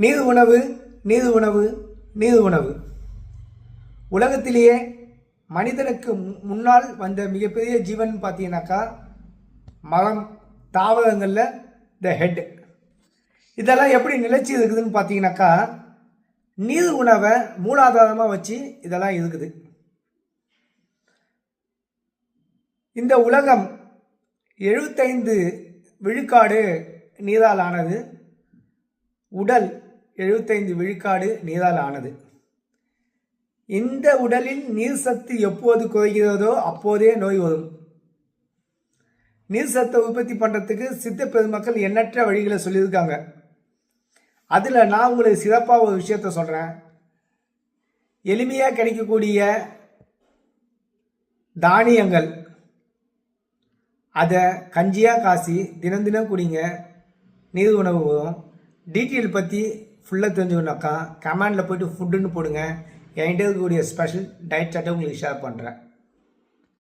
நீர் உணவு, நீர் உணவு, நீர் உணவு. உலகத்திலேயே மனிதனுக்கு முன்னால் வந்த மிகப்பெரிய ஜீவன் பார்த்தீங்கன்னாக்கா மரம், தாவரங்களில் த ஹெட். இதெல்லாம் எப்படி நிலைச்சி இருக்குதுன்னு பார்த்தீங்கன்னாக்கா நீர் உணவை மூலாதாரமாக வச்சு இதெல்லாம் இருக்குது. இந்த உலகம் 75 விழுக்காடு நீரால் ஆனது. உடல் 75 விழுக்காடு நீரால் ஆனது. இந்த உடலில் நீர் சத்து எப்போது குறைகிறதோ அப்போதே நோய் வரும். நீர் சத்தை உற்பத்தி பண்ணுறதுக்கு சித்த பெருமக்கள் எண்ணற்ற வழிகளை சொல்லியிருக்காங்க. அதில் நான் உங்களுக்கு சிறப்பாக ஒரு விஷயத்த சொல்கிறேன். எளிமையாக கிடைக்கக்கூடிய தானியங்கள், அதை கஞ்சியாக காசி தினம் தினம் குடிங்க, நீர் உணவு வரும். டீட்டெயில் பற்றி ஃபுல்லாக தெரிஞ்சுக்கணுனாக்கா கமெண்டில் போய்ட்டு ஃபுட்டுன்னு போடுங்க. என்கிட்ட இருக்கக்கூடிய ஸ்பெஷல் டயட் சார்ட்டை உங்களுக்கு ஷேர் பண்ணுறேன்.